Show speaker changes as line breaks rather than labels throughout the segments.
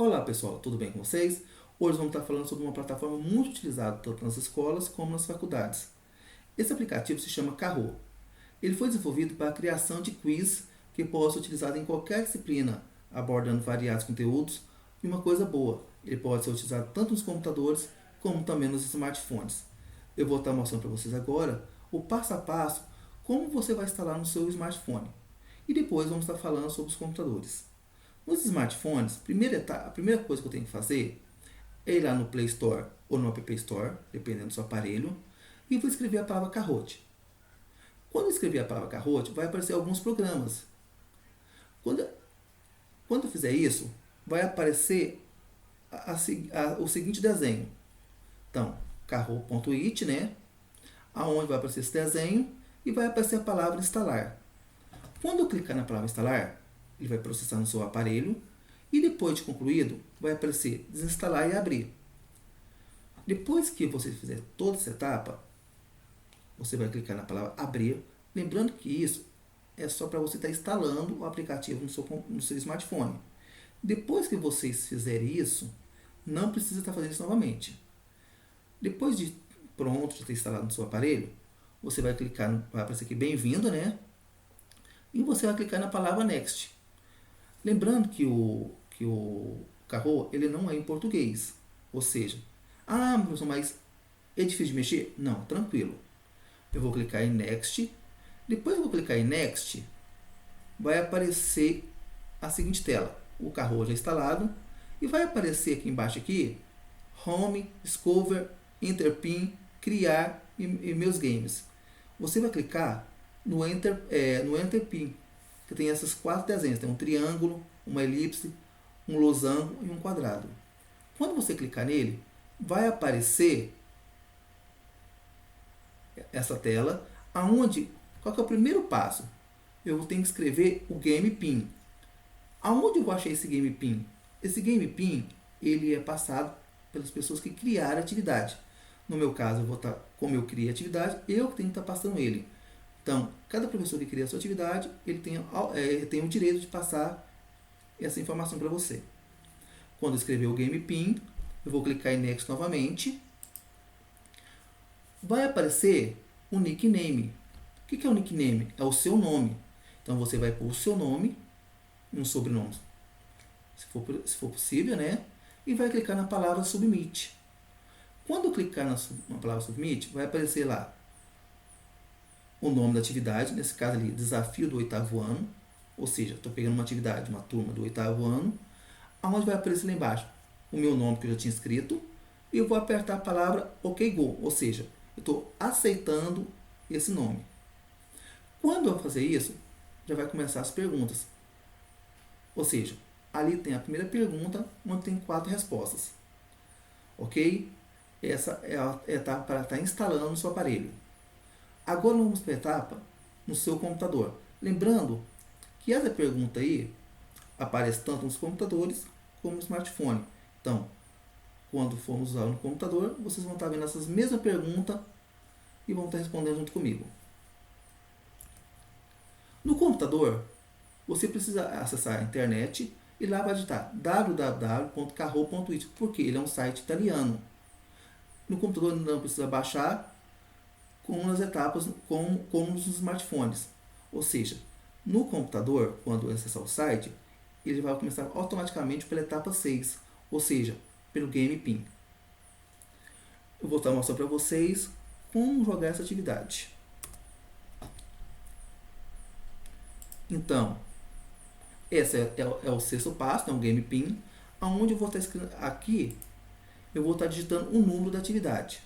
Olá pessoal, tudo bem com vocês? Hoje vamos estar falando sobre uma plataforma muito utilizada tanto nas escolas como nas faculdades. Esse aplicativo se chama Kahoot. Ele foi desenvolvido para a criação de quiz que possa ser utilizado em qualquer disciplina, abordando variados conteúdos. E uma coisa boa, ele pode ser utilizado tanto nos computadores como também nos smartphones. Eu vou estar mostrando para vocês agora o passo a passo como você vai instalar no seu smartphone. E depois vamos estar falando sobre os computadores. Nos smartphones, a primeira coisa que eu tenho que fazer é ir lá no Play Store ou no App Store, dependendo do seu aparelho, e vou escrever a palavra Kahoot. Quando eu escrever a palavra Kahoot, vai aparecer alguns programas. Quando, quando eu fizer isso, vai aparecer o seguinte desenho. Então, Kahoot.it, né? Aonde vai aparecer esse desenho e vai aparecer a palavra instalar. Quando eu clicar na palavra instalar, ele vai processar no seu aparelho e depois de concluído, vai aparecer desinstalar e abrir. Depois que você fizer toda essa etapa, você vai clicar na palavra abrir, lembrando que isso é só para você estar instalando o aplicativo no seu smartphone. Depois que vocês fizerem isso, não precisa estar fazendo isso novamente. Depois de pronto, de ter instalado no seu aparelho, você vai clicar, vai aparecer aqui bem-vindo, né? E você vai clicar na palavra next. Lembrando que o Kahoot, ele não é em português. Ou seja, professor, mas é difícil de mexer? Não, tranquilo. Eu vou clicar em Next. Depois eu vou clicar em Next, vai aparecer a seguinte tela. O Kahoot já instalado. E vai aparecer aqui embaixo aqui, Home, Discover, Enter Pin, Criar e Meus Games. Você vai clicar no Enter Pin, que tem essas 4 desenhos. Tem um triângulo, uma elipse, um losango e um quadrado. Quando você clicar nele, vai aparecer essa tela, qual que é o primeiro passo? Eu tenho que escrever o Game Pin. Aonde eu vou achar esse Game Pin? Esse Game Pin, ele é passado pelas pessoas que criaram a atividade. No meu caso, como eu criei a atividade, eu que tenho que estar passando ele. Então, cada professor que cria a sua atividade, ele tem o direito de passar essa informação para você. Quando eu escrever o Game Pin, eu vou clicar em Next novamente. Vai aparecer o nickname. O que é o nickname? É o seu nome. Então, você vai pôr o seu nome e um sobrenome, se for possível, né? E vai clicar na palavra Submit. Quando eu clicar na palavra Submit, vai aparecer lá o nome da atividade, nesse caso ali, desafio do 8º ano, ou seja, estou pegando uma atividade, uma turma do 8º ano, aonde vai aparecer lá embaixo o meu nome que eu já tinha escrito, e eu vou apertar a palavra OK Go, ou seja, eu estou aceitando esse nome. Quando eu fazer isso, já vai começar as perguntas, ou seja, ali tem a primeira pergunta, onde tem 4 respostas, ok? Essa é a etapa para estar instalando no seu aparelho. Agora vamos para a etapa no seu computador. Lembrando que essa pergunta aí aparece tanto nos computadores como no smartphone. Então, quando formos usar no computador, vocês vão estar vendo essas mesmas perguntas e vão estar respondendo junto comigo. No computador, você precisa acessar a internet e lá vai digitar www.kahoot.it, porque ele é um site italiano. No computador não precisa baixar, como nas etapas, como nos smartphones. Ou seja, no computador, quando acessar o site, ele vai começar automaticamente pela etapa 6, ou seja, pelo Game Pin. Eu vou estar mostrando para vocês como jogar essa atividade. Então, esse é o 6º passo, é o Game Pin, onde eu vou estar escrevendo aqui, eu vou estar digitando o número da atividade.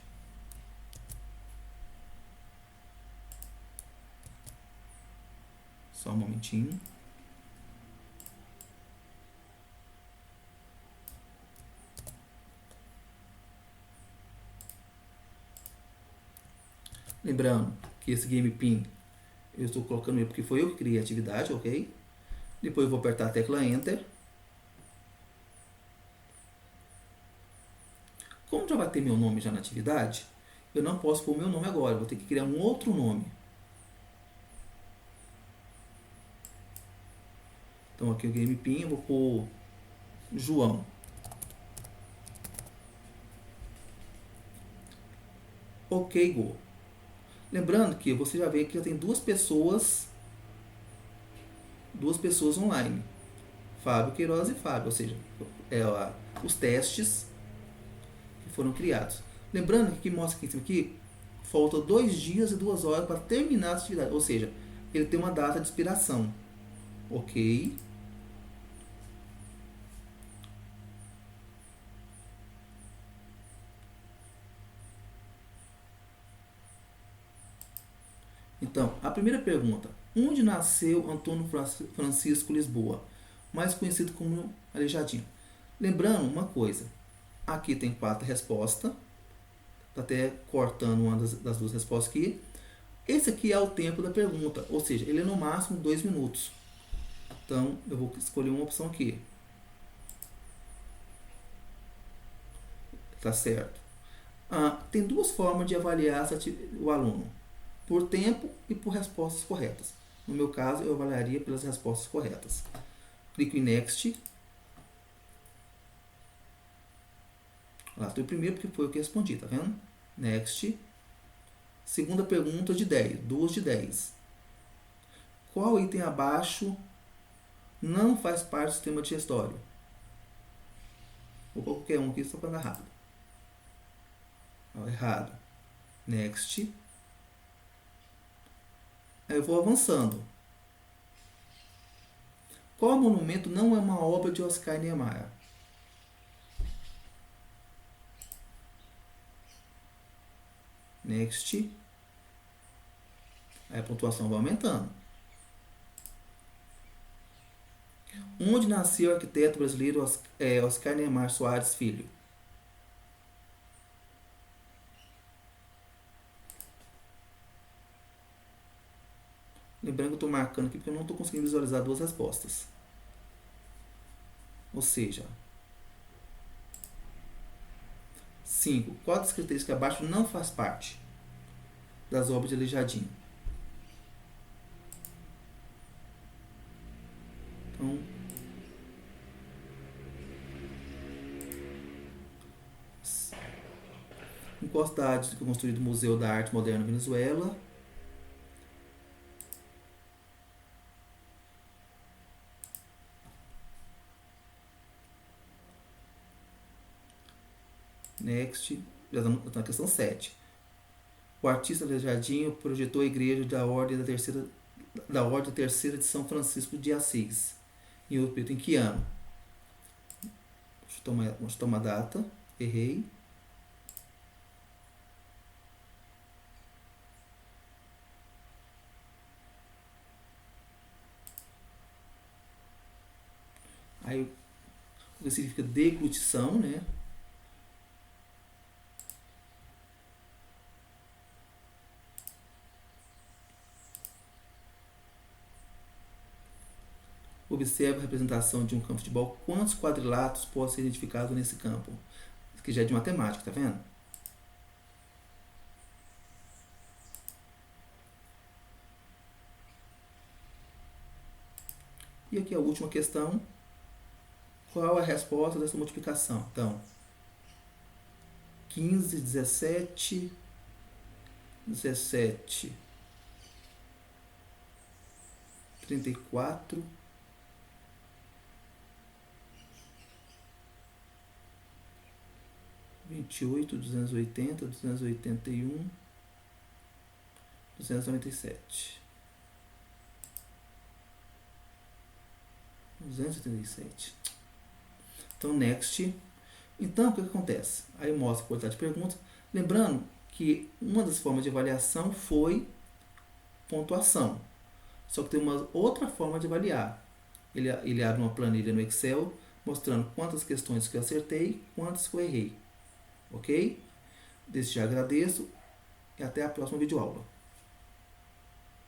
Só um momentinho. Lembrando que esse Game Pin eu estou colocando ele porque foi eu que criei a atividade, ok? Depois eu vou apertar a tecla Enter. Como já vai ter meu nome já na atividade, eu não posso pôr o meu nome agora, eu vou ter que criar um outro nome. Então aqui o Game Pin, eu vou pôr João. OK, Go. Lembrando que você já vê que já tem duas pessoas online. Fábio Queiroz e Fábio, ou seja, os testes que foram criados. Lembrando que mostra aqui em cima aqui, falta 2 dias e 2 horas para terminar a atividade, ou seja, ele tem uma data de expiração. OK. Então, a primeira pergunta: onde nasceu Antônio Francisco Lisboa, mais conhecido como Aleijadinho? Lembrando uma coisa, aqui tem 4 respostas, tá até cortando uma das duas respostas aqui. Esse aqui é o tempo da pergunta, ou seja, ele é no máximo 2 minutos. Então, eu vou escolher uma opção aqui. Tá certo. Tem duas formas de avaliar o aluno: por tempo e por respostas corretas. No meu caso, eu avaliaria pelas respostas corretas. Clico em Next. Lá, estou em primeiro porque foi o que respondi, tá vendo? Next. Segunda pergunta de 10, 2 de 10. Qual item abaixo não faz parte do sistema digestório? Vou pôr qualquer um aqui só para andar rápido. Errado. Next. Aí eu vou avançando. Qual monumento não é uma obra de Oscar Niemeyer? Next. Aí a pontuação vai aumentando. Onde nasceu o arquiteto brasileiro Oscar Niemeyer Soares Filho? Lembrando que eu estou marcando aqui porque eu não estou conseguindo visualizar duas respostas. Ou seja, 5. Qual das características abaixo não faz parte das obras de Aleijadinho? Então, em qual cidade foi construído o Museu da Arte Moderna Venezuela? Next. Já estamos na questão 7. O artista Aleijadinho projetou a igreja da Ordem da Terceira de São Francisco de Assis. Em que ano? Deixa eu tomar data. Errei. Aí o que significa deglutição, né? Observe a representação de um campo de futebol. Quantos quadriláteros podem ser identificados nesse campo? Isso aqui já é de matemática, tá vendo? E aqui a última questão. Qual é a resposta dessa multiplicação? Então, 15, 17, 34, 28, 280, 281, 297. 287. Então, next. Então, o que acontece? Aí mostra a quantidade de perguntas. Lembrando que uma das formas de avaliação foi pontuação. Só que tem uma outra forma de avaliar. Ele abre uma planilha no Excel mostrando quantas questões que eu acertei, quantas que eu errei. Ok? Desde já agradeço e até a próxima videoaula.